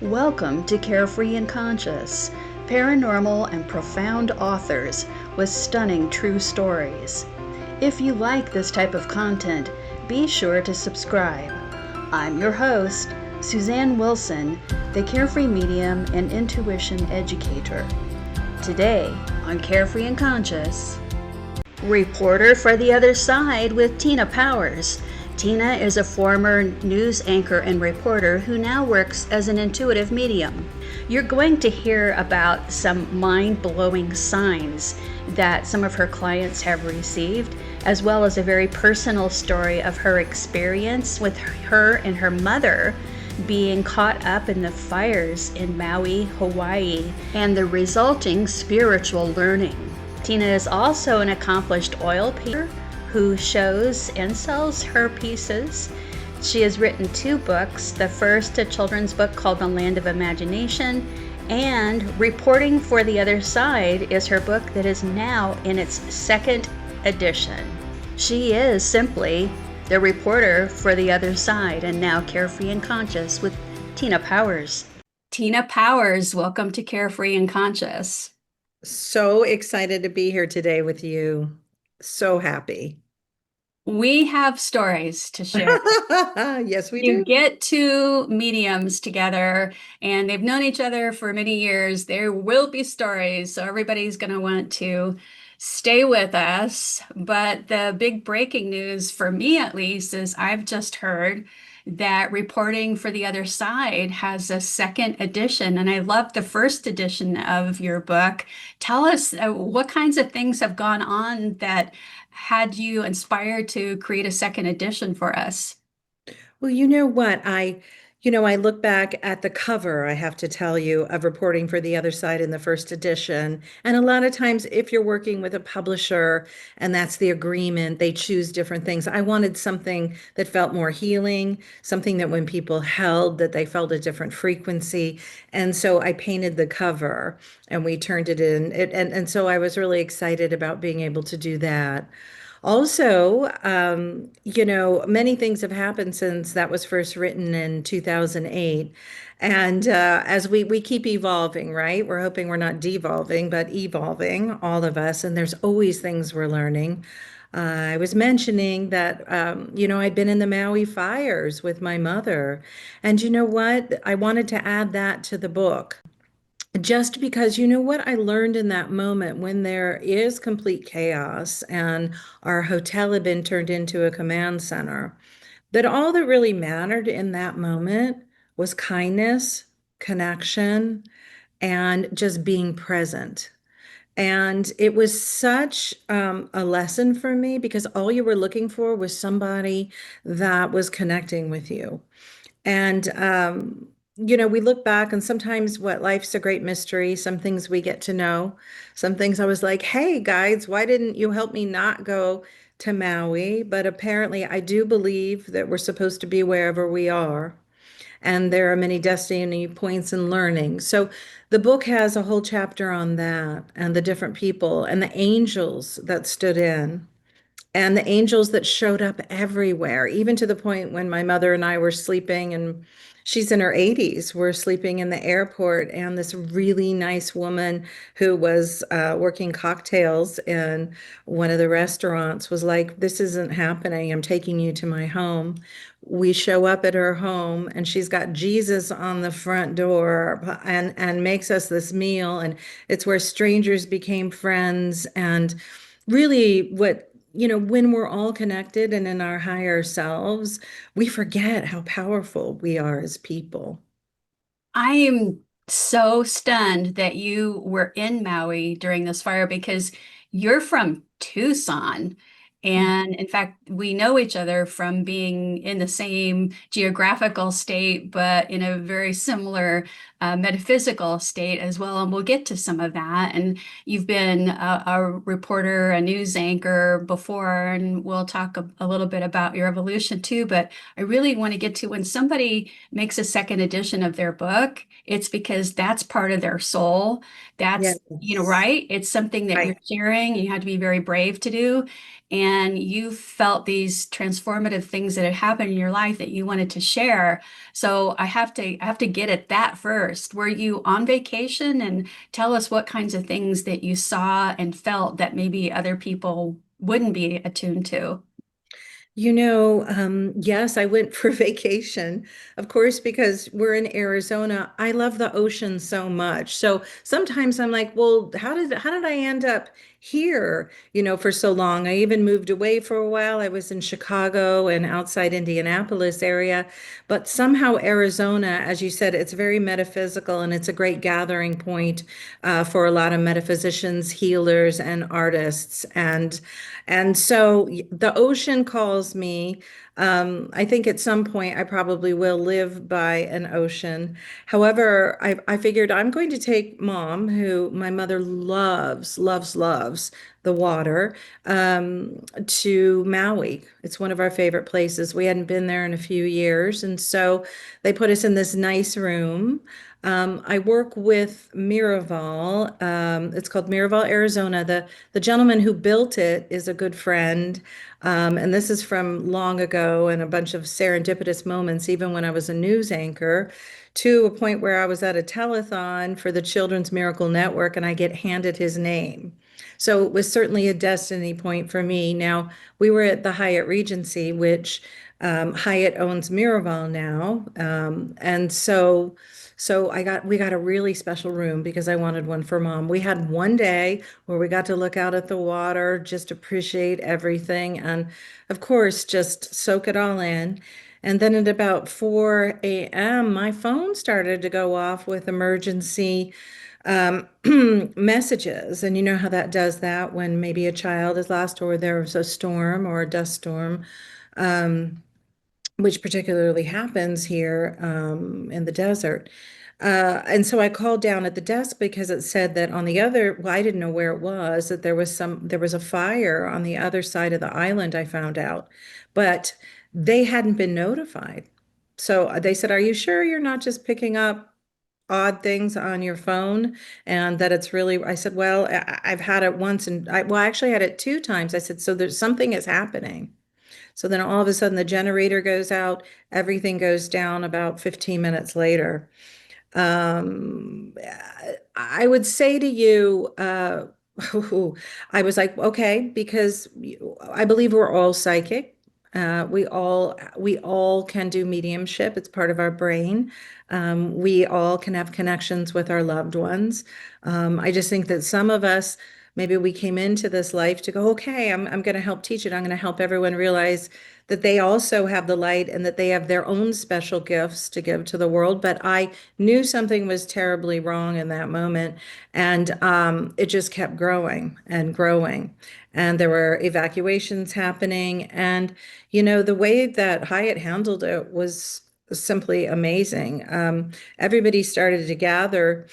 Welcome to Carefree and Conscious, paranormal and profound authors with stunning true stories. If you like this type of content, be sure to subscribe. I'm your host, Susanne Wilson, the Carefree Medium and Intuition Educator. Today on Carefree and Conscious, Reporter for the Other Side with Tina Powers. Tina is a former news anchor and reporter who now works as an intuitive medium. You're going to hear about some mind-blowing signs that some of her clients have received, as well as a very personal story of her experience with her and her mother being caught up in the fires in Maui, Hawaii, and the resulting spiritual learning. Tina is also an accomplished oil painter who shows and sells her pieces. She has written 2 books, the first a children's book called The Land of Imagination, and Reporting for the Other Side is her book that is now in its 2nd edition. She is simply the reporter for the other side, and now Carefree and Conscious with Tina Powers. Tina Powers, welcome to Carefree and Conscious. So excited to be here today with you. So happy. We have stories to share. Yes, we You do. get 2 mediums together and they've known each other for many years. There will be stories, so everybody's going to want to stay with us. But the big breaking news for me, at least, is I've just heard that Reporting for the Other Side has a 2nd edition. And I love the 1st edition of your book. Tell us what kinds of things have gone on that had you inspired to create a 2nd edition for us? Well, you know what? I look back at the cover, I have to tell you, of Reporting for the Other Side in the 1st edition. And a lot of times, if you're working with a publisher and that's the agreement, they choose different things. I wanted something that felt more healing, something that when people held, that they felt a different frequency. And so I painted the cover and we turned it in. And so I was really excited about being able to do that. Also, many things have happened since that was first written in 2008. And as we keep evolving, right? We're hoping we're not devolving, but evolving, all of us. And there's always things we're learning. I was mentioning that, I'd been in the Maui fires with my mother. And you know what? I wanted to add that to the book. Just because you know what I learned in that moment when there is complete chaos and our hotel had been turned into a command center, that all that really mattered in that moment was kindness, connection, and just being present. And it was such a lesson for me because all you were looking for was somebody that was connecting with you. And, we look back and sometimes what life's a great mystery. Some things we get to know. Some things I was like, hey, guys, why didn't you help me not go to Maui? But apparently, I do believe that we're supposed to be wherever we are. And there are many destiny points in learning. So the book has a whole chapter on that and the different people and the angels that stood in and the angels that showed up everywhere, even to the point when my mother and I were sleeping, and she's in her 80s, we're sleeping in the airport, and this really nice woman who was working cocktails in one of the restaurants was like, "This isn't happening. I'm taking you to my home." We show up at her home, and she's got Jesus on the front door and makes us this meal, and it's where strangers became friends. And really when we're all connected and in our higher selves, we forget how powerful we are as people. I am so stunned that you were in Maui during this fire because you're from Tucson. And in fact, we know each other from being in the same geographical state, but in a very similar metaphysical state as well. And we'll get to some of that. And you've been a reporter, a news anchor before, and we'll talk a little bit about your evolution too. But I really want to get to when somebody makes a 2nd edition of their book, it's because that's part of their soul. Yes. That's, right? It's something that you're Right. sharing. You have to be very brave to do. And and you felt these transformative things that had happened in your life that you wanted to share. So I have to get at that first. Were you on vacation? And tell us what kinds of things that you saw and felt that maybe other people wouldn't be attuned to. Yes, I went for vacation, of course, because we're in Arizona. I love the ocean so much. So sometimes I'm like, well, how did I end up here, for so long? I even moved away for a while. I was in Chicago and outside Indianapolis area, but somehow Arizona, as you said, it's very metaphysical and it's a great gathering point for a lot of metaphysicians, healers, and artists. And so the ocean calls me. I think at some point I probably will live by an ocean. However, I figured I'm going to take mom, who my mother loves, loves, loves the water, to Maui. It's one of our favorite places. We hadn't been there in a few years. And so they put us in this nice room. I work with Miraval. It's called Miraval, Arizona. The gentleman who built it is a good friend. And this is from long ago and a bunch of serendipitous moments, even when I was a news anchor, to a point where I was at a telethon for the Children's Miracle Network and I get handed his name. So it was certainly a destiny point for me. Now, we were at the Hyatt Regency, which Hyatt owns Miraval now. And so we got a really special room because I wanted one for mom. We had one day where we got to look out at the water, just appreciate everything, and of course, just soak it all in. And then at about 4 a.m., my phone started to go off with emergency messages. And you know how that does that when maybe a child is lost or there's a storm or a dust storm, which particularly happens here in the desert. And so I called down at the desk because it said that on the other, well, I didn't know where it was, that there was a fire on the other side of the island, I found out, but they hadn't been notified. So they said, "Are you sure you're not just picking up odd things on your phone and that it's really?" I said, "Well, I've had it once I actually had it two times." I said, "So there's something is happening." So then all of a sudden the generator goes out, everything goes down about 15 minutes later. Um, I would say to you, I was like, okay, because I believe we're all psychic. We all can do mediumship. It's part of our brain. We all can have connections with our loved ones. I just think that some of us, maybe we came into this life to go, okay, I'm going to help teach it. I'm going to help everyone realize that they also have the light and that they have their own special gifts to give to the world. But I knew something was terribly wrong in that moment. And it just kept growing and growing. And there were evacuations happening. And, the way that Hyatt handled it was simply amazing. Everybody started to gather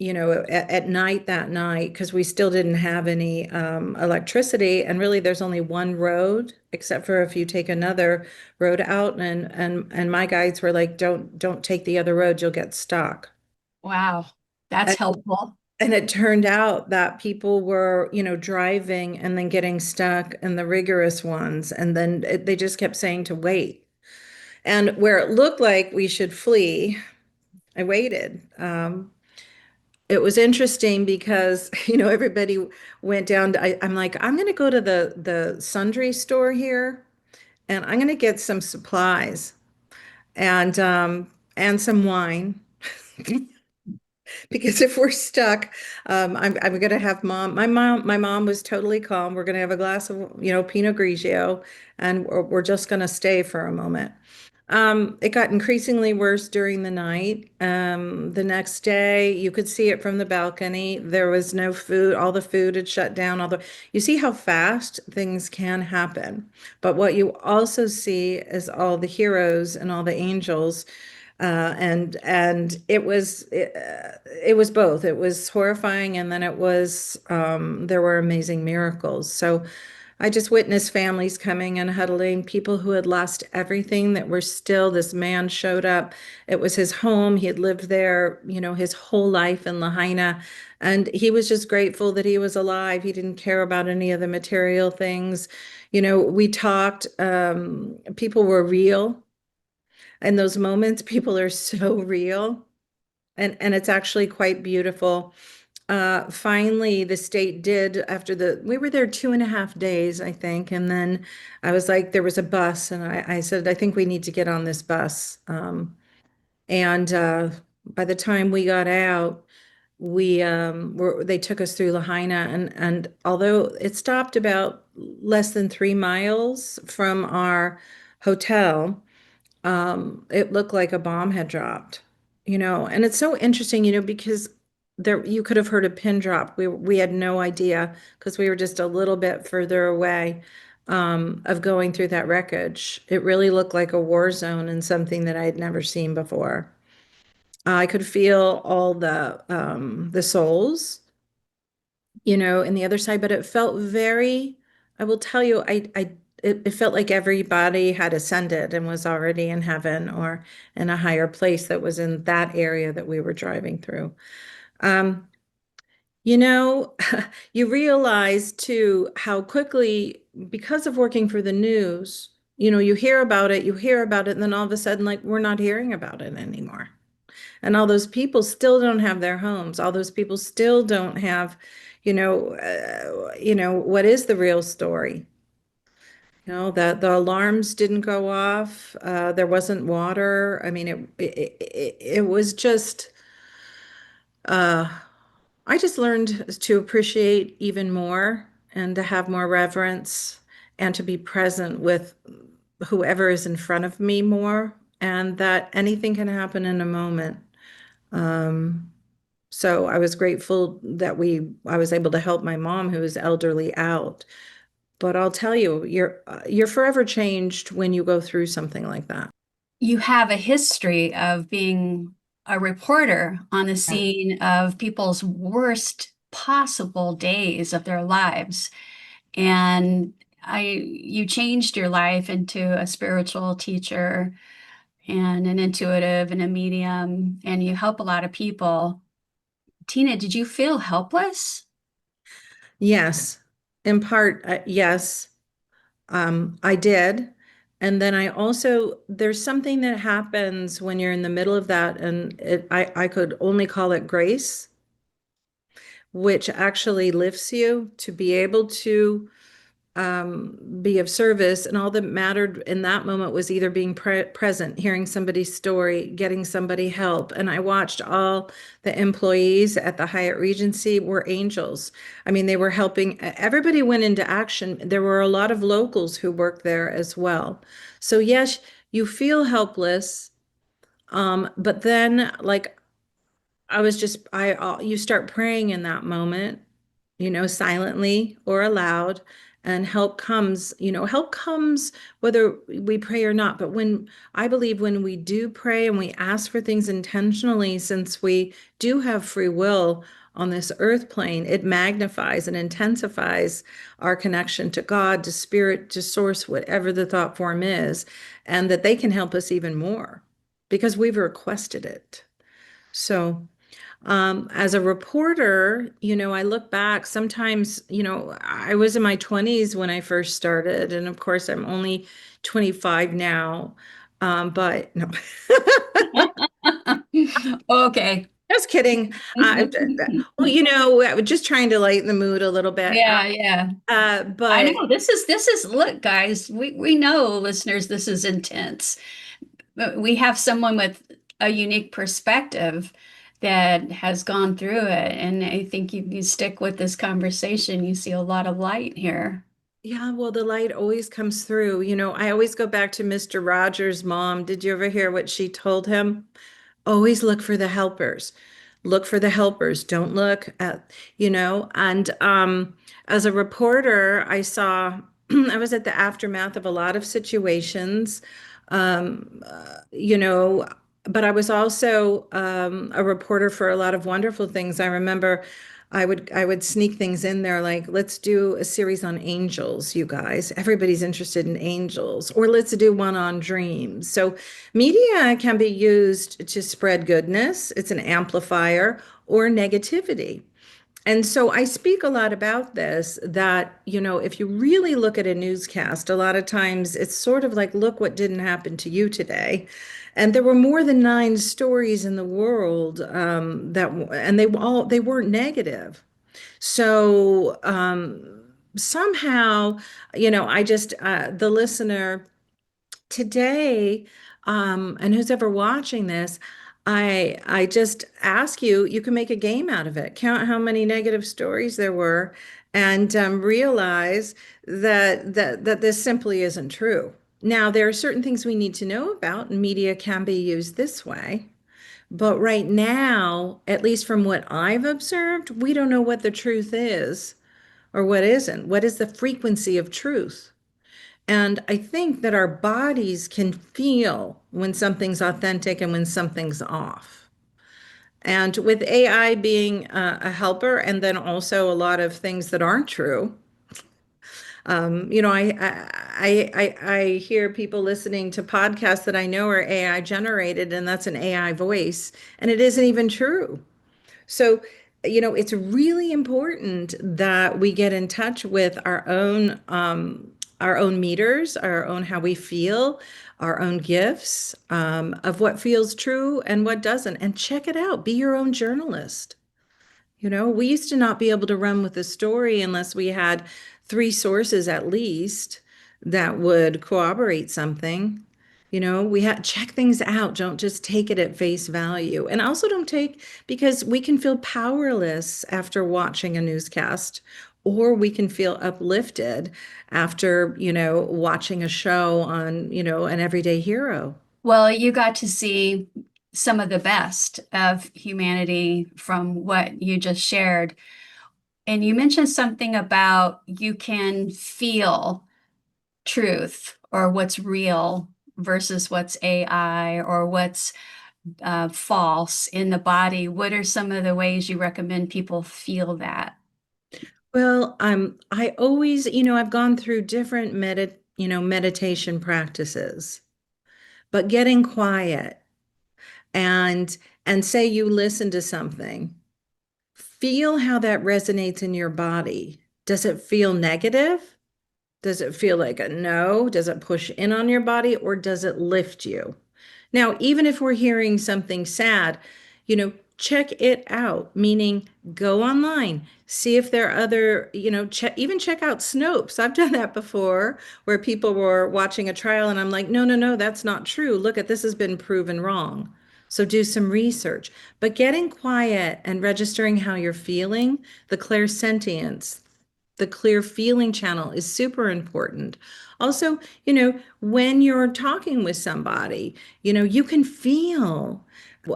at night that night because we still didn't have any electricity. And really, there's only one road, except for if you take another road out. And my guides were like, don't take the other road, you'll get stuck. Wow, that's And, helpful. and it turned out that people were, driving and then getting stuck in the rigorous ones. And then they just kept saying to wait. And where it looked like we should flee, I waited. It was interesting because everybody went down I'm like, I'm going to go to the sundry store here and I'm going to get some supplies and some wine because if we're stuck, I'm going to have my mom was totally calm. We're going to have a glass of Pinot Grigio, and we're just going to stay for a moment. It got increasingly worse during the night. The next day, you could see it from the balcony. There was no food. All the food had shut down. You see how fast things can happen. But what you also see is all the heroes and all the angels. And it was both. It was horrifying, and then there were amazing miracles. So I just witnessed families coming and huddling, people who had lost everything that were still, this man showed up. It was his home. He had lived there, his whole life in Lahaina. And he was just grateful that he was alive. He didn't care about any of the material things. We talked, people were real. In those moments, people are so real. And it's actually quite beautiful. Finally, the state did we were there 2.5 days, I think. And then I was like, there was a bus, and I said, I think we need to get on this bus. And by the time we got out, they took us through Lahaina, and although it stopped about less than 3 miles from our hotel, it looked like a bomb had dropped, and it's so interesting, because there you could have heard a pin drop. We had no idea because we were just a little bit further away of going through that wreckage. It really looked like a war zone and something that I had never seen before. I could feel all the souls, in the other side, but it felt very, I will tell you, it felt like everybody had ascended and was already in heaven or in a higher place that was in that area that we were driving through. Um, you know, you realize too how quickly, because of working for the news, you hear about it, and then all of a sudden, like, we're not hearing about it anymore. And all those people still don't have their homes. All those people still don't have, what is the real story? That the alarms didn't go off. There wasn't water. I mean, it was just, uh, I just learned to appreciate even more and to have more reverence and to be present with whoever is in front of me more, and that anything can happen in a moment. Um, So I was grateful that I was able to help my mom who is elderly out. But I'll tell you, you're forever changed when you go through something like that. You have a history of being a reporter on the Yeah. scene of people's worst possible days of their lives. And you changed your life into a spiritual teacher and an intuitive and a medium, and you help a lot of people. Tina, did you feel helpless? Yes, in part, yes, I did. And then there's something that happens when you're in the middle of that, and I could only call it grace, which actually lifts you to be able to be of service. And all that mattered in that moment was either being present, hearing somebody's story, getting somebody help. And I watched all the employees at the Hyatt Regency were angels. I mean, they were helping. Everybody went into action. There were a lot of locals who worked there as well. So yes, you feel helpless. But then, like, you start praying in that moment, silently or aloud, and help comes whether we pray or not. But I believe when we do pray and we ask for things intentionally, since we do have free will on this earth plane, it magnifies and intensifies our connection to God, to spirit, to source, whatever the thought form is, and that they can help us even more because we've requested it. So, as a reporter, I look back sometimes, I was in my 20s when I first started. And of course, I'm only 25 now. But no, Okay. just kidding. Well, I'm just trying to lighten the mood a little bit. Yeah, yeah. I But know this is look, guys, we know listeners, this is intense. But we have someone with a unique perspective that has gone through it. And I think you stick with this conversation, you see a lot of light here. yeah, well, the light always comes through. I always go back to Mr. Rogers' mom. Did you ever hear what she told him? Always look for the helpers. Look for the helpers. Don't look and as a reporter, I was at the aftermath of a lot of situations. Um, you know, but I was also a reporter for a lot of wonderful things. I remember I would sneak things in there like, let's do a series on angels, you guys. Everybody's interested in angels, or let's do one on dreams. So media can be used to spread goodness, it's an amplifier, or negativity. And so I speak a lot about this that, if you really look at a newscast, a lot of times it's sort of like, look what didn't happen to you today. And there were more than nine stories in the world and they weren't negative. So somehow, the listener today, and who's ever watching this, I just ask you, you can make a game out of it. Count how many negative stories there were, and realize that this simply isn't true. Now, there are certain things we need to know about, and media can be used this way. But right now, at least from what I've observed, we don't know what the truth is or what isn't. What is the frequency of truth? And I think that our bodies can feel when something's authentic and when something's off. And with AI being a helper, and then also a lot of things that aren't true, I hear people listening to podcasts that I know are AI generated, and that's an AI voice, and it isn't even true. So, it's really important that we get in touch with our own meters, our own how we feel, our own gifts, of what feels true and what doesn't, and check it out. Be your own journalist. We used to not be able to run with a story unless we had three sources at least that would corroborate something. We had check things out. Don't just take it at face value. And also don't take, because we can feel powerless after watching a newscast, or we can feel uplifted after, watching a show on, an everyday hero. Well, you got to see some of the best of humanity from what you just shared. And you mentioned something about you can feel truth or what's real versus what's AI or what's false in the body. What are some of the ways you recommend people feel that? Well, I always, I've gone through different meditation practices, but getting quiet and say you listen to something, feel how that resonates in your body. Does it feel negative? Does it feel like a no? Does it push in on your body, or does it lift you? Now, even if we're hearing something sad, check it out, meaning go online, see if there are other, even check out Snopes. I've done that before where people were watching a trial and I'm like, no, no, no, that's not true. Look at this has been proven wrong. So do some research. But getting quiet and registering how you're feeling, the clairsentience, the clear feeling channel is super important. Also, when you're talking with somebody, you can feel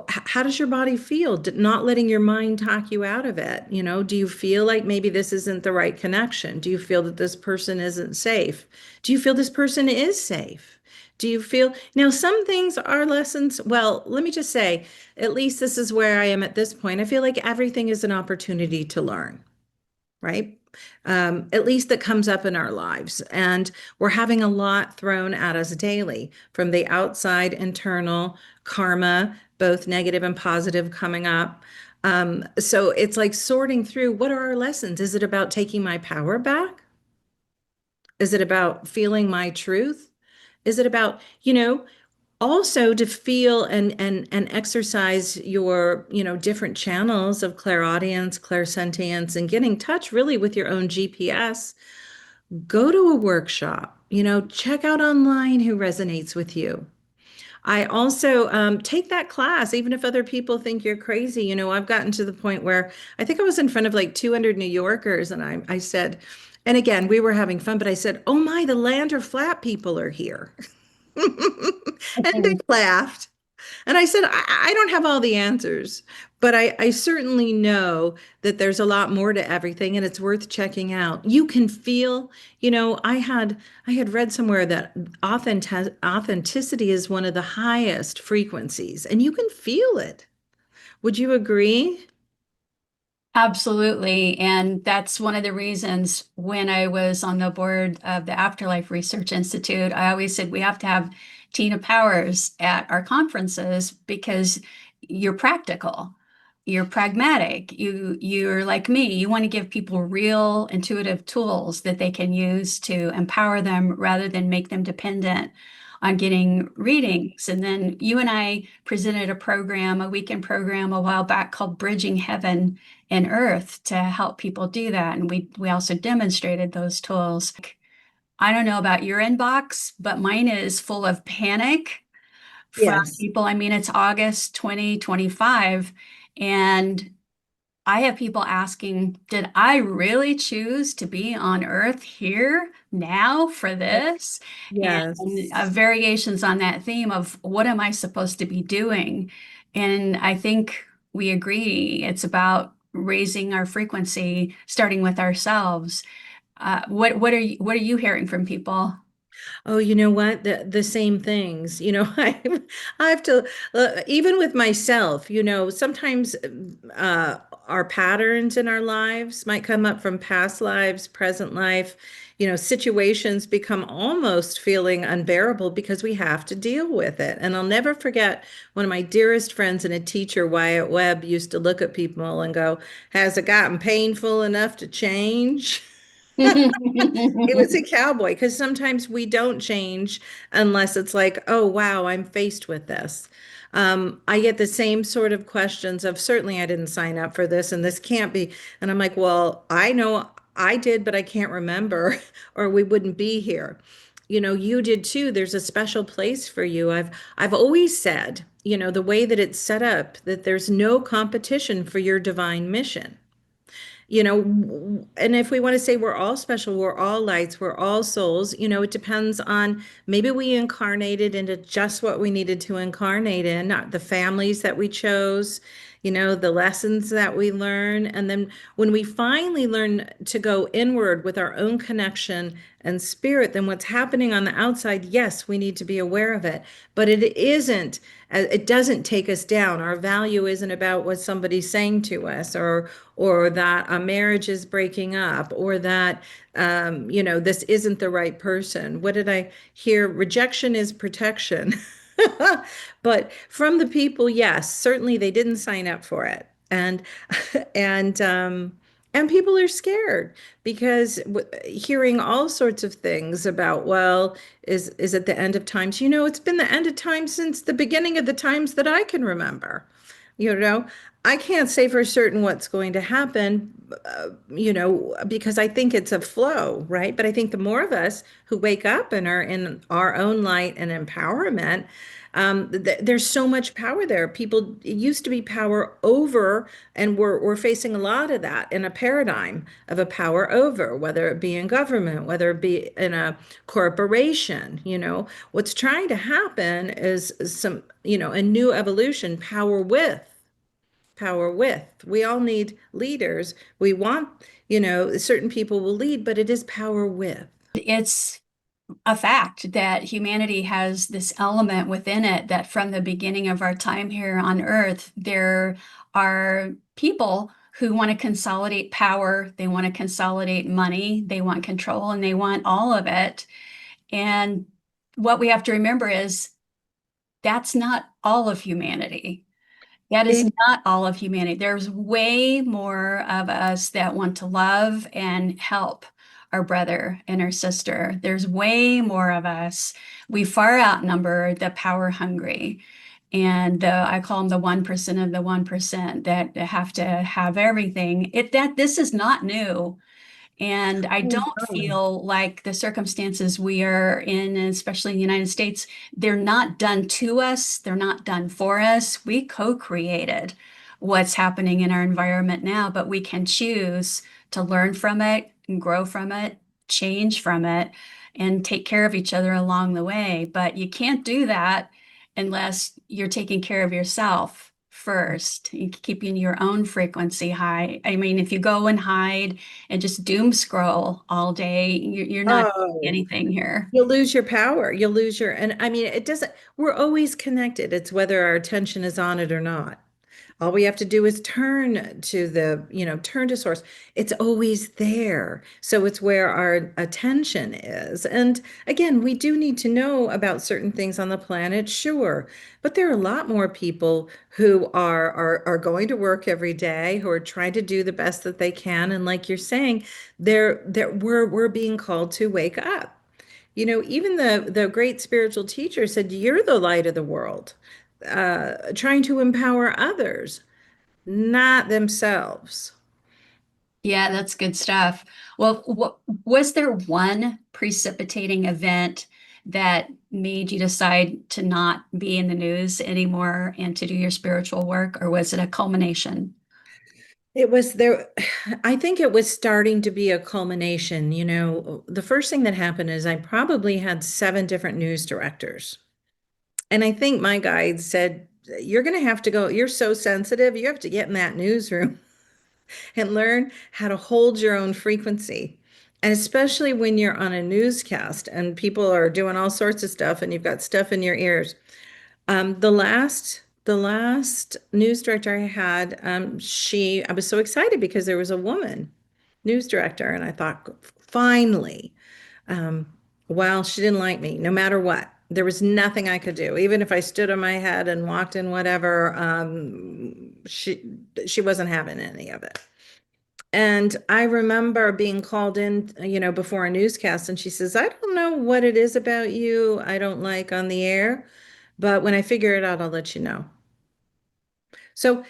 how does your body feel? Not letting your mind talk you out of it. Do you feel like maybe this isn't the right connection? Do you feel that this person isn't safe? Do you feel this person is safe? Do you feel now some things are lessons? Well, let me just say, at least this is where I am at this point. I feel like everything is an opportunity to learn, right? At least that comes up in our lives. And we're having a lot thrown at us daily from the outside, internal karma, both negative and positive coming up. So it's like sorting through what are our lessons? Is it about taking my power back? Is it about feeling my truth? Is it about, also to feel and exercise your different channels of clairaudience, clairsentience, and get in touch really with your own GPS. Go to a workshop, check out online who resonates with you. I also take that class, even if other people think you're crazy. I've gotten to the point where I think I was in front of like 200 New Yorkers, and I said, and again, we were having fun, but I said, oh my, the land or flat people are here. And they laughed. And I said, I don't have all the answers, but I certainly know that there's a lot more to everything and it's worth checking out. You can feel, I had read somewhere that authenticity is one of the highest frequencies and you can feel it. Would you agree? Absolutely. And that's one of the reasons when I was on the board of the Afterlife Research Institute, I always said we have to have Tina Powers at our conferences because you're practical, you're pragmatic, you're like me, you want to give people real intuitive tools that they can use to empower them rather than make them dependent on getting readings. And then you and I presented a program, a weekend program a while back called Bridging Heaven and Earth to help people do that. And we also demonstrated those tools. I don't know about your inbox, but mine is full of panic from Yes. people. I mean, it's August 2025, and I have people asking, did I really choose to be on Earth here now for this? And Yes. variations on that theme of what am I supposed to be doing? And I think we agree it's about raising our frequency, starting with ourselves. What are you hearing from people? Oh, you know what? The same things. I have to even with myself, sometimes our patterns in our lives might come up from past lives, present life. Situations become almost feeling unbearable because we have to deal with it. And I'll never forget one of my dearest friends and a teacher, Wyatt Webb, used to look at people and go, "Has it gotten painful enough to change?" He was a cowboy because sometimes we don't change unless it's like, oh, wow, I'm faced with this. I get the same sort of questions of certainly I didn't sign up for this and this can't be. And I'm like, well, I know I did, but I can't remember or we wouldn't be here. You did too. There's a special place for you. I've always said, the way that it's set up, that there's no competition for your divine mission. And if we want to say we're all special, we're all lights, we're all souls, it depends on maybe we incarnated into just what we needed to incarnate in, not the families that we chose, the lessons that we learn. And then when we finally learn to go inward with our own connection and spirit, then what's happening on the outside, yes, we need to be aware of it, but it doesn't take us down. Our value isn't about what somebody's saying to us or that a marriage is breaking up or that this isn't the right person. What did I hear? Rejection is protection. But from the people, yes, certainly they didn't sign up for it. And and people are scared because hearing all sorts of things about, well, is it the end of times? It's been the end of times since the beginning of the times that I can remember. You know, I can't say for certain what's going to happen, because I think it's a flow, right? But I think the more of us who wake up and are in our own light and empowerment, there's so much power there. It used to be power over, and we're facing a lot of that in a paradigm of a power over, whether it be in government, whether it be in a corporation. What's trying to happen is a new evolution, power with. We all need leaders. We want, certain people will lead, but it is power with. It's a fact that humanity has this element within it that from the beginning of our time here on Earth, there are people who want to consolidate power, they want to consolidate money, they want control, and they want all of it. And what we have to remember is that's not all of humanity. That is It, not all of humanity. There's way more of us that want to love and help our brother and our sister. There's way more of us. We far outnumber the power hungry. And I call them the 1% of the 1% that have to have everything. This is not new. And I oh, don't no. feel like the circumstances we are in, especially in the United States, they're not done to us, they're not done for us. We co-created what's happening in our environment now, but we can choose to learn from it and grow from it, change from it, and take care of each other along the way. But you can't do that unless you're taking care of yourself first, keeping your own frequency high. I mean, if you go and hide and just doom scroll all day, you're not doing Oh, anything here. you'll lose your power. You'll lose and I mean, it doesn't, we're always connected. It's whether our attention is on it or not. All we have to do is turn to turn to source. It's always there. So it's where our attention is. And again, we do need to know about certain things on the planet, sure. But there are a lot more people who are going to work every day, who are trying to do the best that they can. And like you're saying, we're being called to wake up. Even the great spiritual teacher said, "You're the light of the world," trying to empower others, not themselves. Yeah, that's good stuff. Well, was there one precipitating event that made you decide to not be in the news anymore and to do your spiritual work, or was it a culmination? It was there. I think it was starting to be a culmination. The first thing that happened is I probably had seven different news directors. And I think my guide said, "You're going to have to go. You're so sensitive. You have to get in that newsroom and learn how to hold your own frequency." And especially when you're on a newscast and people are doing all sorts of stuff and you've got stuff in your ears. The last news director I had, I was so excited because there was a woman news director, and I thought, finally. Um, well, she didn't like me, no matter what. There was nothing I could do, even if I stood on my head and walked in whatever. She wasn't having any of it. And I remember being called in, before a newscast, and she says, "I don't know what it is about you I don't like on the air, but when I figure it out, I'll let you know." So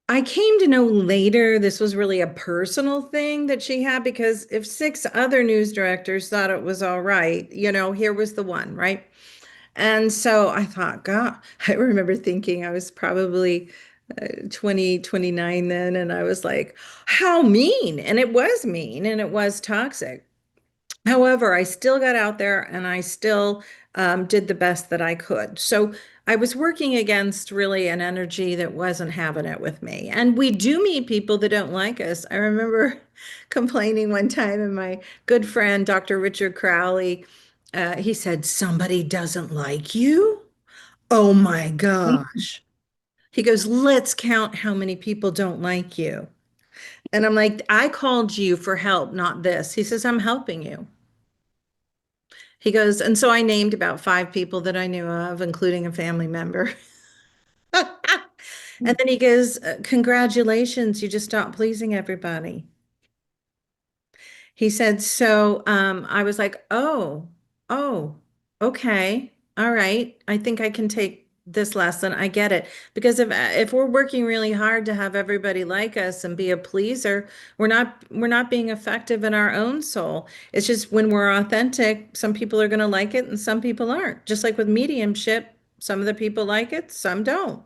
I came to know later this was really a personal thing that she had, because if six other news directors thought it was all right, here was the one, right? And so I thought, God, I remember thinking I was probably 20, 29 then, and I was like, how mean. And it was mean and it was toxic. However, I still got out there and I still did the best that I could. So I was working against really an energy that wasn't having it with me. And we do meet people that don't like us. I remember complaining one time, and my good friend, Dr. Richard Crowley, he said, "Somebody doesn't like you? Oh my gosh." He goes, "Let's count how many people don't like you." And I'm like, "I called you for help, not this." He says, "I'm helping you." He goes, and so I named about five people that I knew of, including a family member. And then he goes, "Congratulations, you just stopped pleasing everybody." He said, so I was like, oh, okay, all right. I think I can take this lesson. I get it. Because if we're working really hard to have everybody like us and be a pleaser, we're not being effective in our own soul. It's just when we're authentic, some people are going to like it and some people aren't. Just like with mediumship, some of the people like it, some don't.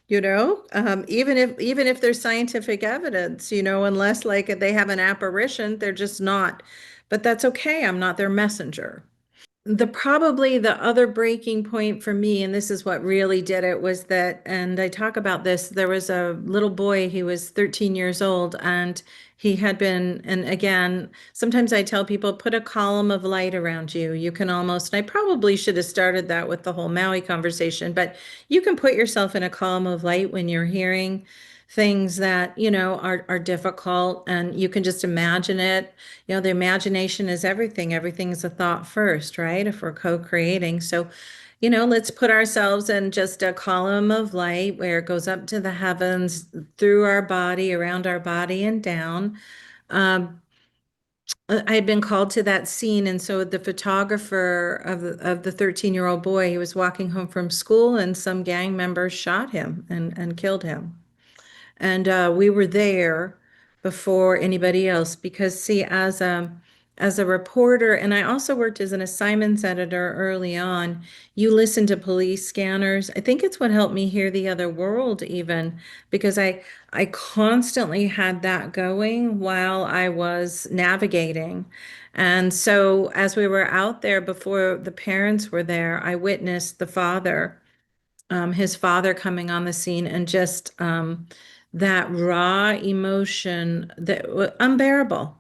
Even if there's scientific evidence, unless like they have an apparition, they're just not. But that's okay. I'm not their messenger. Probably the other breaking point for me, and this is what really did it, was that, and I talk about this, there was a little boy, he was 13 years old, and he had been, and again, sometimes I tell people, put a column of light around you. You can almost, and I probably should have started that with the whole Maui conversation, but you can put yourself in a column of light when you're hearing things that, are difficult, and you can just imagine it. The imagination is everything. Everything's a thought first, right? If we're co-creating. So, let's put ourselves in just a column of light where it goes up to the heavens, through our body, around our body, and down. Um, I had been called to that scene, and so the photographer of the 13-year-old boy, he was walking home from school, and some gang members shot him and killed him. And we were there before anybody else because, see, as a reporter, and I also worked as an assignments editor early on, you listen to police scanners. I think it's what helped me hear the other world, even because I constantly had that going while I was navigating. And so as we were out there before the parents were there, I witnessed his father coming on the scene, and just that raw emotion that unbearable.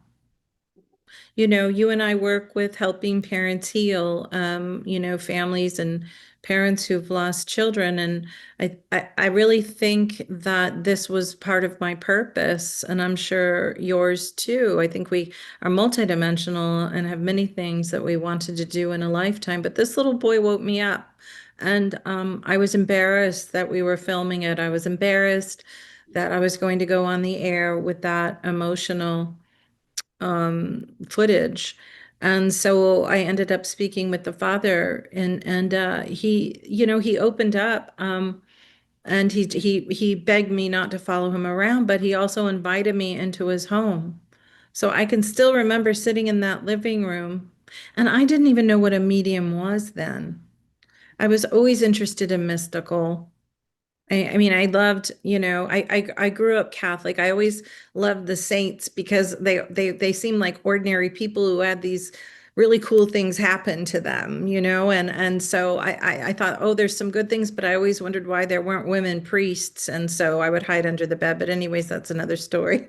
You and I work with helping parents heal, families and parents who've lost children. And I really think that this was part of my purpose, and I'm sure yours too. I think we are multidimensional and have many things that we wanted to do in a lifetime. But this little boy woke me up. And I was embarrassed that we were filming it. I was embarrassed that I was going to go on the air with that emotional footage. And so I ended up speaking with the father, and he, he opened up, and he begged me not to follow him around, but he also invited me into his home. So I can still remember sitting in that living room, and I didn't even know what a medium was then. I was always interested in mystical. I mean, I loved, I grew up Catholic. I always loved the saints because they seemed like ordinary people who had these really cool things happen to them, and so I thought, oh, there's some good things, but I always wondered why there weren't women priests, and so I would hide under the bed. But anyways, that's another story.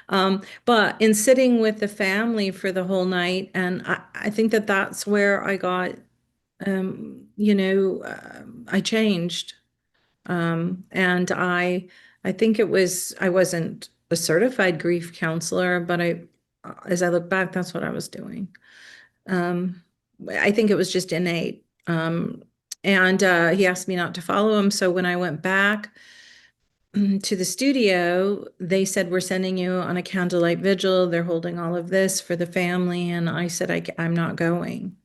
But in sitting with the family for the whole night, and I think that that's where I got, I changed. And I think I wasn't a certified grief counselor, but as I look back, that's what I was doing. Um, I think it was just innate. And he asked me not to follow him. So when I went back to the studio, they said, we're sending you on a candlelight vigil. They're holding all of this for the family. And I said, I'm not going.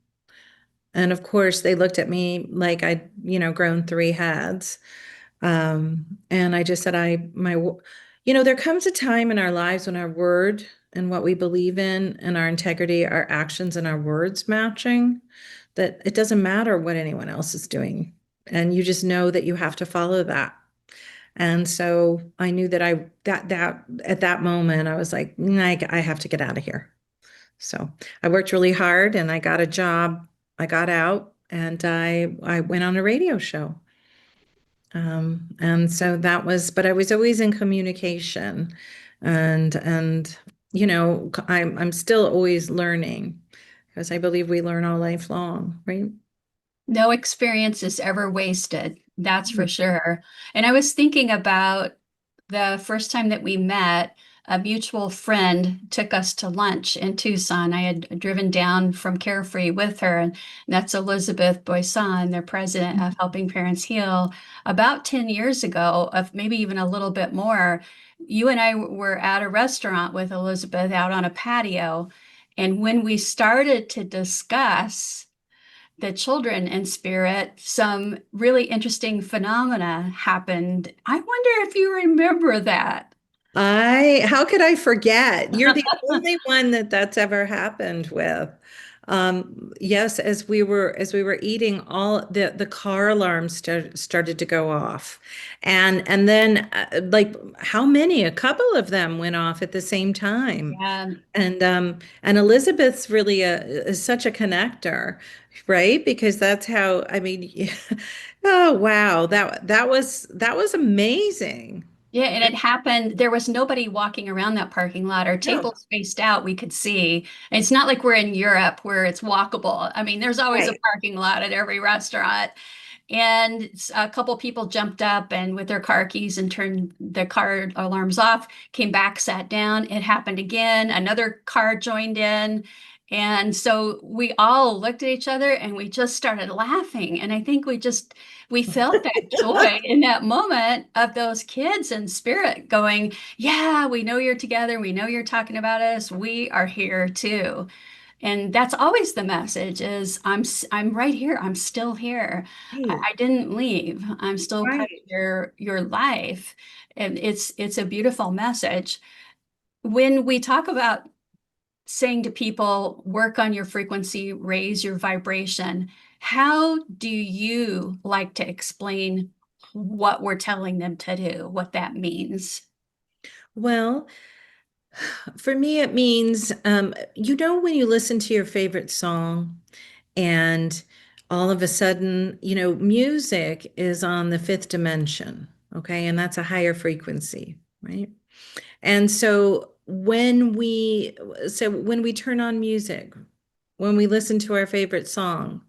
And of course, they looked at me like I'd, grown three heads. And I just said, there comes a time in our lives when our word and what we believe in and our integrity, our actions and our words matching, that it doesn't matter what anyone else is doing. And you just know that you have to follow that. And so I knew that that at that moment, I was like, I have to get out of here. So I worked really hard and I got a job. I got out and I went on a radio show. And so that was, but I was always in communication, and I'm still always learning because I believe we learn all life long, right? No experience is ever wasted, that's for Mm. sure. And I was thinking about the first time that we met, a mutual friend took us to lunch in Tucson. I had driven down from Carefree with her, and that's Elizabeth Boisson, their president of Helping Parents Heal. About 10 years ago, of maybe even a little bit more, you and I were at a restaurant with Elizabeth out on a patio. And when we started to discuss the children in spirit, some really interesting phenomena happened. I wonder if you remember that. How could I forget? You're the only one that's ever happened with. Yes, as we were eating, all the car alarms started to go off, and then like how many? A couple of them went off at the same time, Yeah. and Elizabeth's really is such a connector, right? Because that's how I mean. Oh wow, that was amazing. Yeah, and it happened. There was nobody walking around that parking lot. Our No, tables spaced out, we could see. It's not like we're in Europe where it's walkable. I mean, there's always a right. parking lot at every restaurant. And a couple people jumped up and with their car keys and turned the car alarms off, came back, sat down. It happened again. Another car joined in. And so we all looked at each other and we just started laughing. And I think we felt that joy in that moment of those kids in spirit going, yeah, we know you're together. We know you're talking about us. We are here too. And that's always the message is I'm right here. I'm still here. Right. I didn't leave. I'm still part Right. of your life. And it's a beautiful message. When we talk about saying to people, work on your frequency, raise your vibration, how do you like to explain what we're telling them to do, what that means? Well, for me, it means, when you listen to your favorite song and all of a sudden, music is on the fifth dimension, okay? And that's a higher frequency, right? And so when we turn on music, when we listen to our favorite song,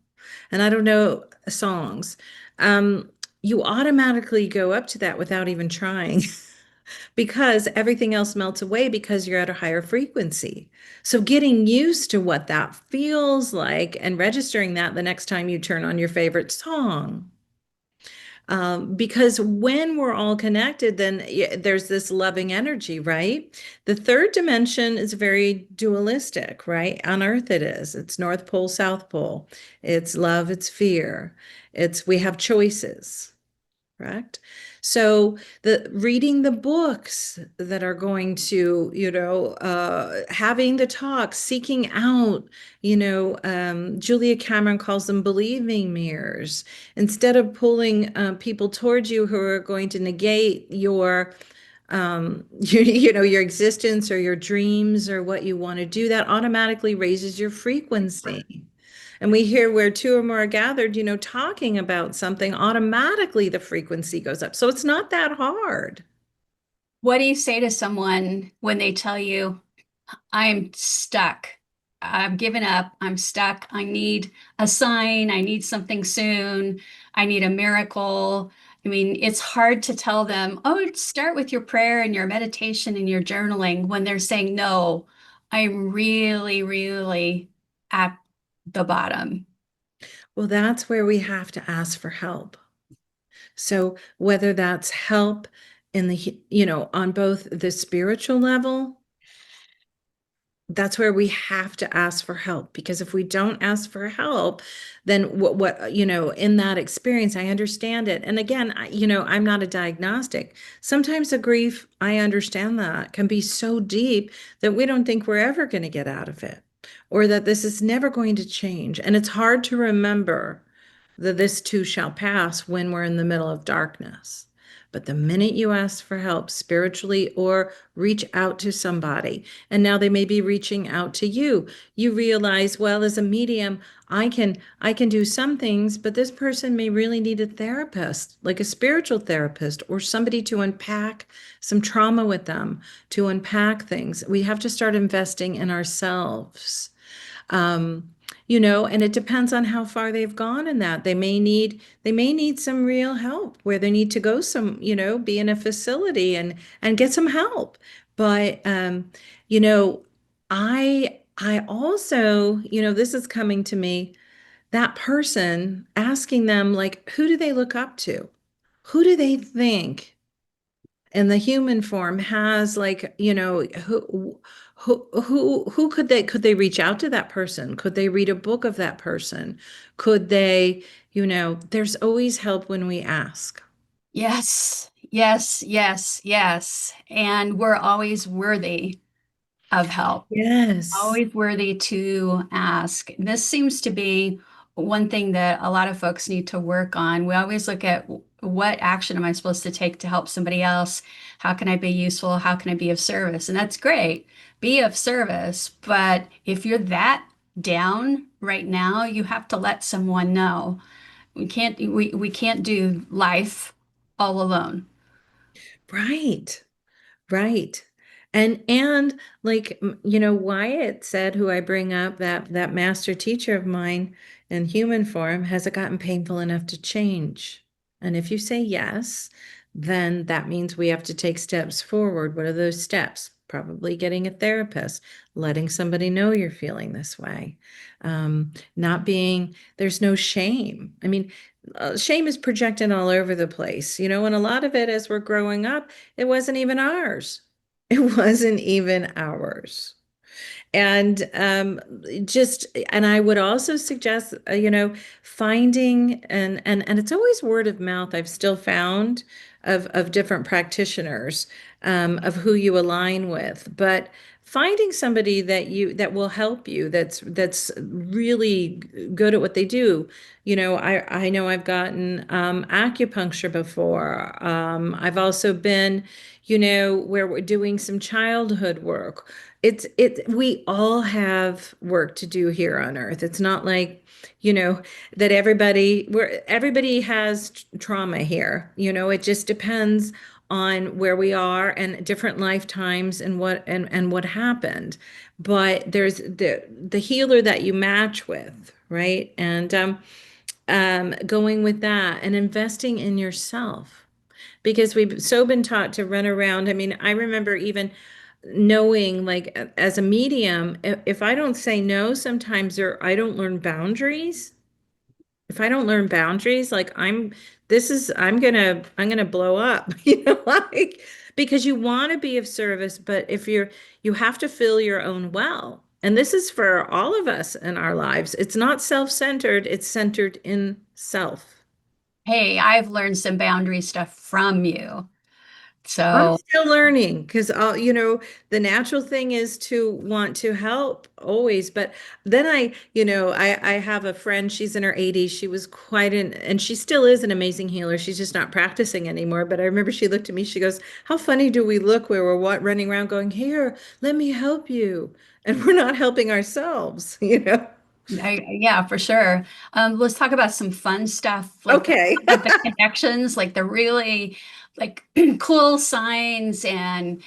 and I don't know songs, um, you automatically go up to that without even trying because everything else melts away because you're at a higher frequency. So getting used to what that feels like and registering that the next time you turn on your favorite song. Because when we're all connected, then there's this loving energy, right? The third dimension is very dualistic, right? On Earth, it is. It's North Pole, South Pole. It's love, it's fear. It's we have choices, correct? So the reading the books that are going to, having the talks, seeking out, Julia Cameron calls them believing mirrors. Instead of pulling people towards you who are going to negate your your existence or your dreams or what you want to do, that automatically raises your frequency. And we hear where two or more are gathered, talking about something, automatically the frequency goes up. So it's not that hard. What do you say to someone when they tell you, I'm stuck? I've given up. I'm stuck. I need a sign. I need something soon. I need a miracle. I mean, it's hard to tell them, oh, start with your prayer and your meditation and your journaling when they're saying, no, I'm really, really at the bottom. Well, that's where we have to ask for help. So whether that's help in on both the spiritual level, that's where we have to ask for help, because if we don't ask for help, then in that experience, I understand it. And again, I'm not a diagnostic. Sometimes the grief, I understand that, can be so deep that we don't think we're ever going to get out of it, or that this is never going to change. And it's hard to remember that this too shall pass when we're in the middle of darkness. But the minute you ask for help spiritually or reach out to somebody, and now they may be reaching out to you, you realize, well, as a medium, I can do some things, but this person may really need a therapist, like a spiritual therapist or somebody to unpack some trauma with them, to unpack things. We have to start investing in ourselves. Um, and it depends on how far they've gone in that. They may need some real help where they need to go be in a facility and get some help. But you know, I also, this is coming to me, that person asking them, like, who do they look up to? Who do they think in the human form has, like, who could they reach out to that person? Could they read a book of that person? Could they, there's always help when we ask. Yes, yes, yes, yes. And we're always worthy of help. Yes. Always worthy to ask. This seems to be one thing that a lot of folks need to work on. We always look at what action am I supposed to take to help somebody else? How can I be useful? How can I be of service? And that's great. Be of service. But if you're that down right now, you have to let someone know. We can't do life all alone. Right. Right. And like Wyatt said, who I bring up, that master teacher of mine in human form, has it gotten painful enough to change? And if you say yes, then that means we have to take steps forward. What are those steps? Probably getting a therapist, letting somebody know you're feeling this way. Not being, there's no shame. I mean, shame is projected all over the place, and a lot of it as we're growing up, it wasn't even ours. It wasn't even ours. And and I would also suggest, finding, and it's always word of mouth. I've still found of different practitioners, of who you align with, but finding somebody that will help you, that's really good at what they do. I know I've gotten acupuncture before. I've also been, where we're doing some childhood work. We all have work to do here on earth. It's not like, that everybody has trauma here. It just depends on where we are and different lifetimes and what happened. But there's the healer that you match with, right? And going with that and investing in yourself because we've so been taught to run around. I mean, I remember even knowing like as a medium, if I don't say no sometimes or I don't learn boundaries, if I don't learn boundaries, like I'm gonna blow up, like because you want to be of service, but if you have to fill your own well. And this is for all of us in our lives. It's not self-centered, it's centered in self. Hey, I've learned some boundary stuff from you. I'm So, still learning because the natural thing is to want to help always. But then I have a friend, she's in her 80s. She was and she still is an amazing healer. She's just not practicing anymore. But I remember she looked at me, she goes, "How funny do we look where we're running around going, here, let me help you." And we're not helping ourselves, you know? yeah, for sure. Let's talk about some fun stuff, like Okay. the connections, like the really like cool signs and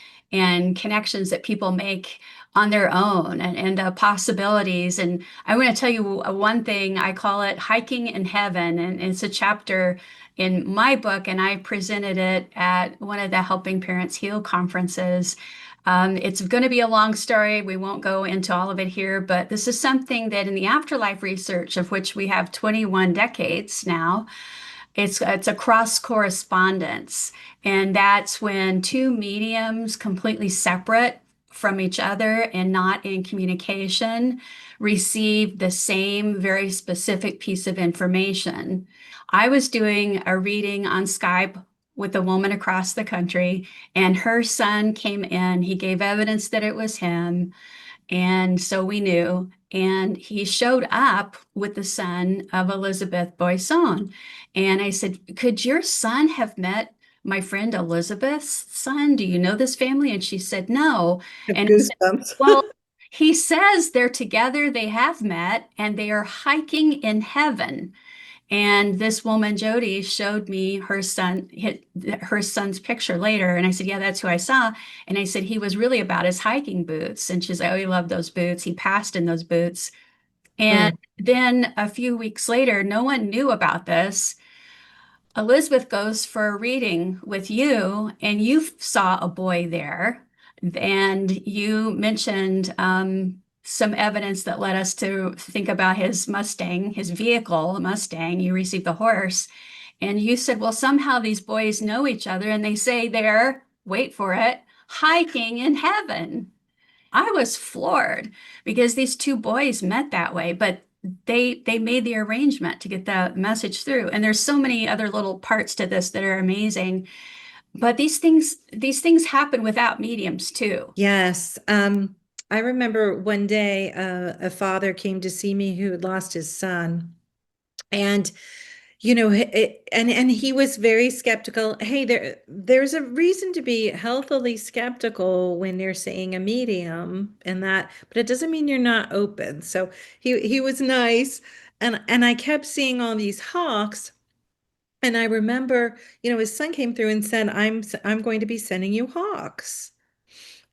connections that people make on their own and possibilities. And I want to tell you one thing. I call it hiking in heaven, and it's a chapter in my book, and I presented it at one of the Helping Parents Heal conferences. It's going to be a long story. We won't go into all of it here, but this is something that in the afterlife research, of which we have 21 decades now, it's a cross correspondence. And that's when two mediums completely separate from each other and not in communication receive the same very specific piece of information. I was doing a reading on Skype with a woman across the country, and her son came in. He gave evidence that it was him. And so we knew. And he showed up with the son of Elizabeth Boisson. And I said, "Could your son have met my friend Elizabeth's son? Do you know this family?" And she said, "No." I have And I said, goosebumps. "Well, he says they're together, they have met, and they are hiking in heaven." And this woman, Jody, showed me her son's picture later. And I said, "Yeah, that's who I saw." And I said, "He was really about his hiking boots." And she's like, "Oh, he loved those boots. He passed in those boots." And Mm. then a few weeks later, no one knew about this. Elizabeth goes for a reading with you, and you saw a boy there, and you mentioned some evidence that led us to think about his Mustang, his vehicle, the Mustang. You received the horse, and you said, "Well, somehow these boys know each other, and they say they're, wait for it, hiking in heaven." I was floored because these two boys met that way, but they made the arrangement to get the message through. And there's so many other little parts to this that are amazing. But these things happen without mediums too. Yes. I remember one day a father came to see me who had lost his son. And and he was very skeptical. Hey, there's a reason to be healthily skeptical when you're seeing a medium and that, but it doesn't mean you're not open. So he was nice, and I kept seeing all these hawks. And I remember, his son came through and said, I'm going to be sending you hawks.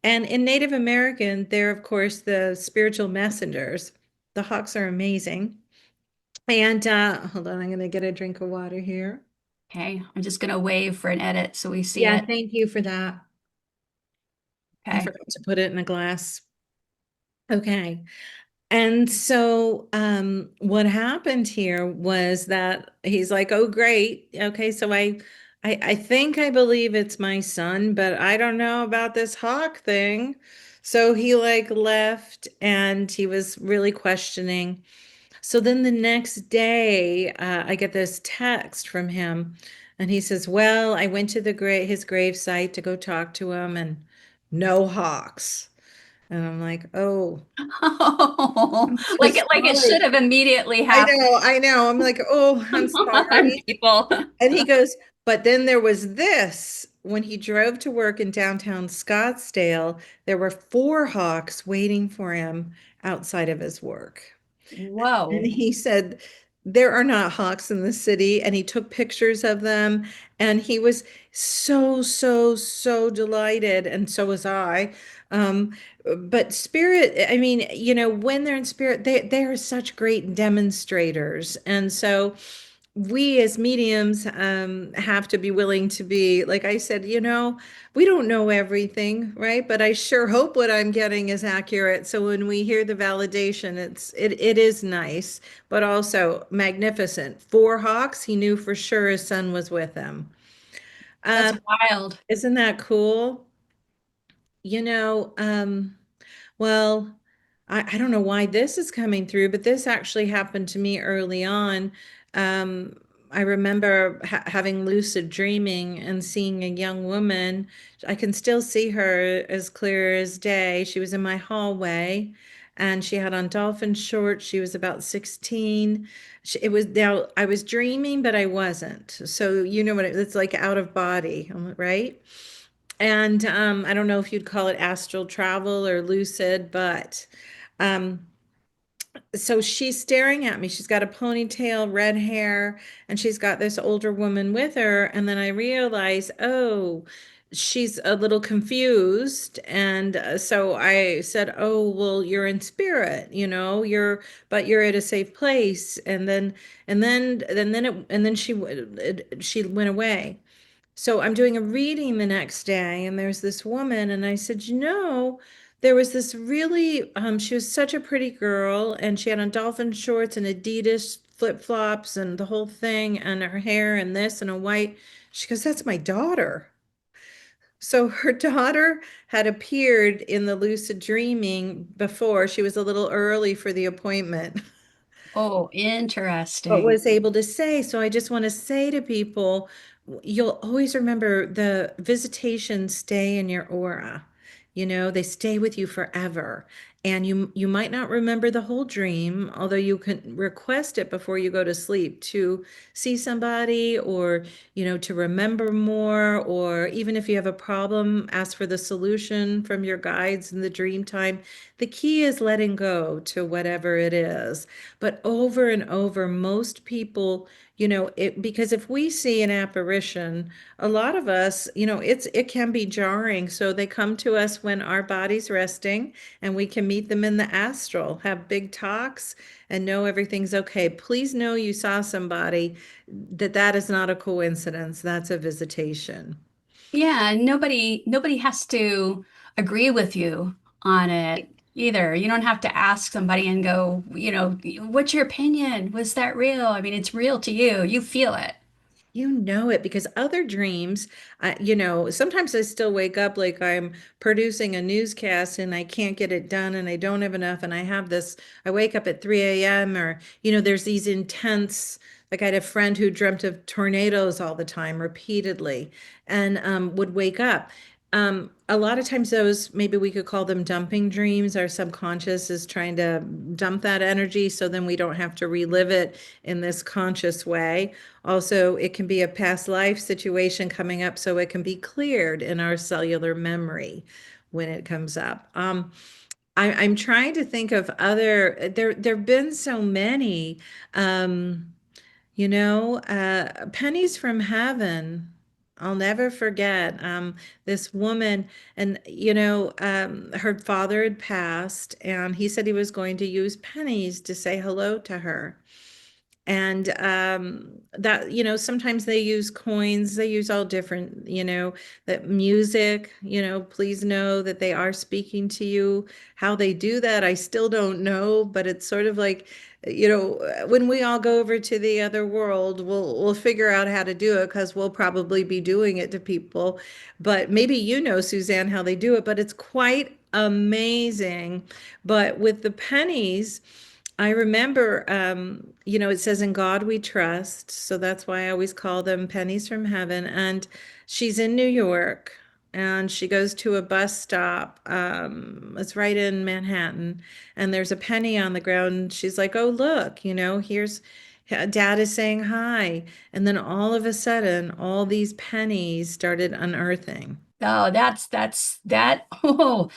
And in Native American, they're of course the spiritual messengers. The hawks are amazing. And hold on, I'm going to get a drink of water here. Okay, I'm just gonna wave for an edit so we see Yeah, it. thank you for that. I Okay. forgot to put it in a glass. Okay. And so what happened here was that he's like, "Oh, great. Okay, so I think I believe it's my son, but I don't know about this hawk thing." So he like left and he was really questioning. So then the next day, I get this text from him, and he says, "Well, I went to his grave site to go talk to him, and no hawks." And I'm like, "Oh, Oh, I'm so like it should sorry." have immediately I happened. know, I know. I'm like, "Oh, I'm Come on, sorry." people. And he goes, "But then there was this. When he drove to work in downtown Scottsdale, there were four hawks waiting for him outside of his work." And Whoa. he said, there are not hawks in the city, and he took pictures of them, and he was so delighted, and so was I. Um, but spirit, I mean, when they're in spirit, they are such great demonstrators, and so we as mediums have to be willing to be, like I said, we don't know everything, right? But I sure hope what I'm getting is accurate. So when we hear the validation, it is nice, but also magnificent. For Hawks, he knew for sure his son was with him. That's Um, wild. isn't that cool? You know, um, well, I don't know why this is coming through, but this actually happened to me early on. Um, I remember having lucid dreaming and seeing a young woman. I can still see her as clear as day. She was in my hallway and she had on dolphin shorts. She was about 16. It was now I was dreaming, but I wasn't. So you know what it's like out of body, right? And I don't know if you'd call it astral travel or lucid, but um, so she's staring at me. She's got a ponytail, red hair, and she's got this older woman with her. And then I realize, oh, she's a little confused. And so I said, oh, well, you're in spirit, but you're at a safe place. And then she went away. So I'm doing a reading the next day, and there's this woman, and I said, there was this really, she was such a pretty girl, and she had on dolphin shorts and Adidas flip-flops and the whole thing, and her hair and this and a white. She goes, that's my daughter. So her daughter had appeared in the lucid dreaming before. She was a little early for the appointment. Oh, But interesting. was able to say. So I just want to say to people, you'll always remember the visitations stay in your aura. They stay with you forever. And you might not remember the whole dream, although you can request it before you go to sleep to see somebody or, to remember more, or even if you have a problem, ask for the solution from your guides in the dream time. The key is letting go to whatever it is. But over and over, most people, because if we see an apparition, a lot of us, it can be jarring. So they come to us when our body's resting and we can meet them in the astral, have big talks and know everything's okay. Please know you saw somebody, that is not a coincidence. That's a visitation. Yeah, and nobody has to agree with you on it either. You don't have to ask somebody and go, what's your opinion? Was that real? I mean, it's real to you. You feel it. You know it because other dreams, sometimes I still wake up like I'm producing a newscast and I can't get it done and I don't have enough. And I wake up at 3 a.m. or, there's these intense, like I had a friend who dreamt of tornadoes all the time, repeatedly, and would wake up. A lot of times those, maybe we could call them dumping dreams. Our subconscious is trying to dump that energy so then we don't have to relive it in this conscious way. Also, it can be a past life situation coming up, so it can be cleared in our cellular memory when it comes up. I'm trying to think of there've been so many. Um, Pennies from Heaven. I'll never forget this woman, and her father had passed, and he said he was going to use pennies to say hello to her. And that, sometimes they use coins, they use all different, that music, please know that they are speaking to you. How they do that, I still don't know, but it's sort of like, when we all go over to the other world, we'll figure out how to do it because we'll probably be doing it to people. But maybe Susanne, how they do it, but it's quite amazing. But with the pennies, I remember, it says in God we trust. So that's why I always call them pennies from heaven. And she's in New York and she goes to a bus stop. It's right in Manhattan. And there's a penny on the ground. She's like, oh, look, here's dad is saying hi. And then all of a sudden, all these pennies started unearthing. Oh, that's that. Oh,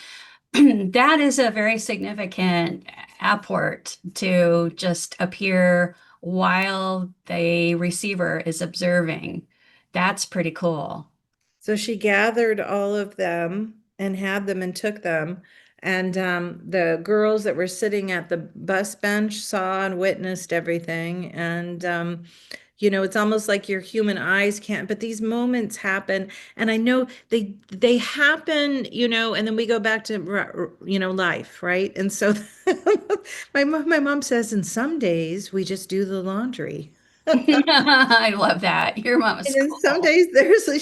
that is a very significant apport to just appear while the receiver is observing. That's pretty cool. So she gathered all of them and had them and took them. And the girls that were sitting at the bus bench saw and witnessed everything. And it's almost like your human eyes can't, but these moments happen. And I know they happen, and then we go back to life, right? And so my mom says, and some days we just do the laundry. I love that. Your mom And is then some cool. days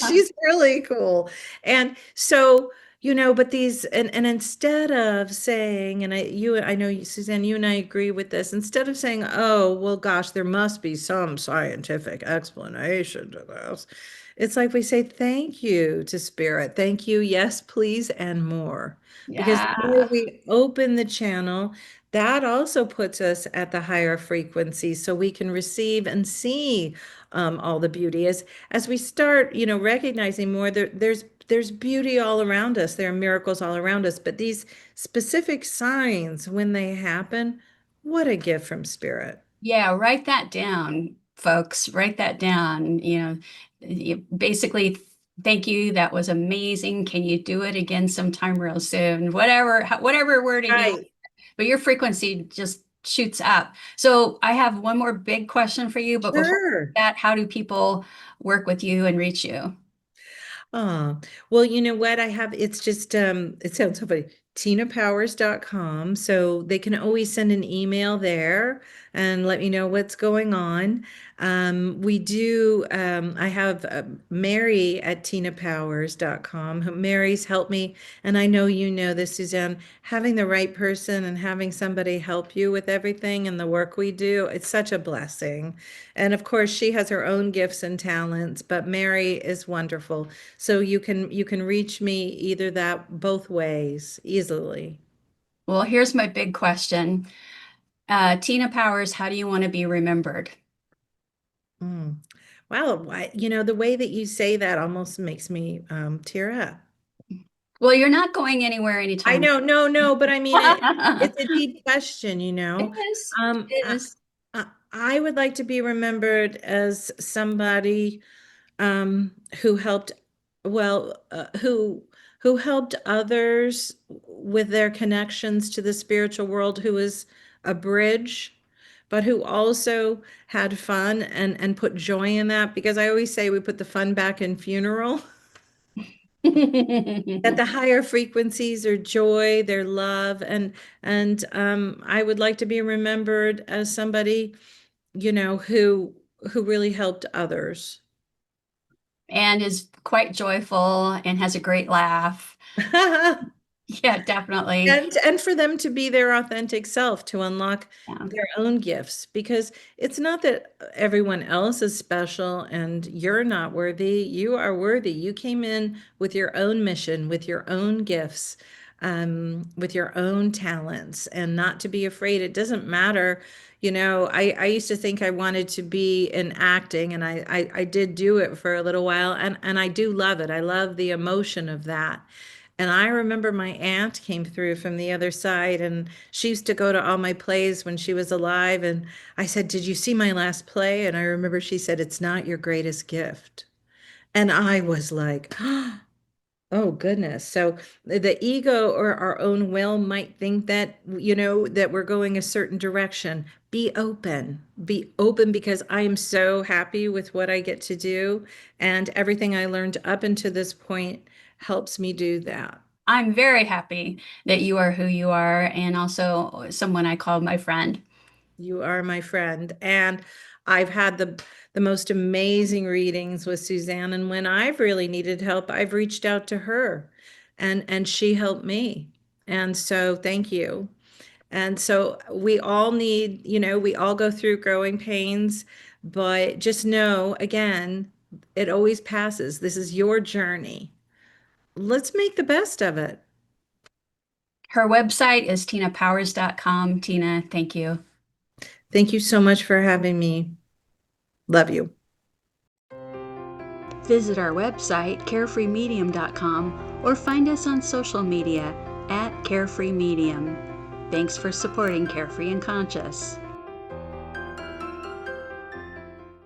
she's really cool. And so, but these and instead of saying, and I know Suzanne, you and I agree with this, instead of saying, oh, well, gosh, there must be some scientific explanation to this. It's like we say thank you to spirit. Thank you, yes, please, and more. Because the more Yeah. we open the channel, that also puts us at the higher frequency so we can receive and see all the beauty as we start, recognizing more there's beauty all around us. There are miracles all around us, but these specific signs when they happen, what a gift from spirit. Yeah, write that down, folks. Write that down. Basically, thank you. That was amazing. Can you do it again sometime real soon? Whatever wording you want, Right. but your frequency just shoots up. So I have one more big question for you, but before Sure. that, how do people work with you and reach you? Oh, well, you know what? It's just, it sounds so funny. TinaPowers.com. So they can always send an email there and let me know what's going on. I have Mary at TinaPowers.com. Mary's helped me. And I know you know this, Suzanne, having the right person and having somebody help you with everything and the work we do, it's such a blessing. And of course, she has her own gifts and talents, but Mary is wonderful. So you can reach me either that both ways easily. Well, here's my big question. Tina Powers, how do you want to be remembered? Mm. Wow, the way that you say that almost makes me tear up. Well, you're not going anywhere I anytime. know, no, no, but I mean it's a deep question, It is. Um, It I, is. I would like to be remembered as somebody who helped, well, who helped others with their connections to the spiritual world, who was a bridge, but who also had fun and put joy in that. Because I always say we put the fun back in funeral. That the higher frequencies are joy, their love, and I would like to be remembered as somebody, who really helped others. And is quite joyful and has a great laugh. Yeah, definitely. And for them to be their authentic self, to unlock Yeah. their own gifts, because it's not that everyone else is special and you're not worthy. You are worthy. You came in with your own mission, with your own gifts, with your own talents, and not to be afraid. It doesn't matter. I used to think I wanted to be in acting, and I did do it for a little while, and I do love it. I love the emotion of that. And I remember my aunt came through from the other side, and she used to go to all my plays when she was alive. And I said, "Did you see my last play?" And I remember she said, "It's not your greatest gift." And I was like, oh goodness. So the ego or our own will might think that, that we're going a certain direction. Be open. Be open because I am so happy with what I get to do. And everything I learned up until this point helps me do that. I'm very happy that you are who you are and also someone I call my friend. You are my friend. And I've had the most amazing readings with Susanne. And when I've really needed help, I've reached out to her and she helped me. And so thank you. And so we all need, we all go through growing pains, but just know again, it always passes. This is your journey. Let's make the best of it. Her website is tinapowers.com. Tina, thank you. Thank you so much for having me. Love you. Visit our website, carefreemedium.com, or find us on social media at Carefree Medium. Thanks for supporting Carefree and Conscious.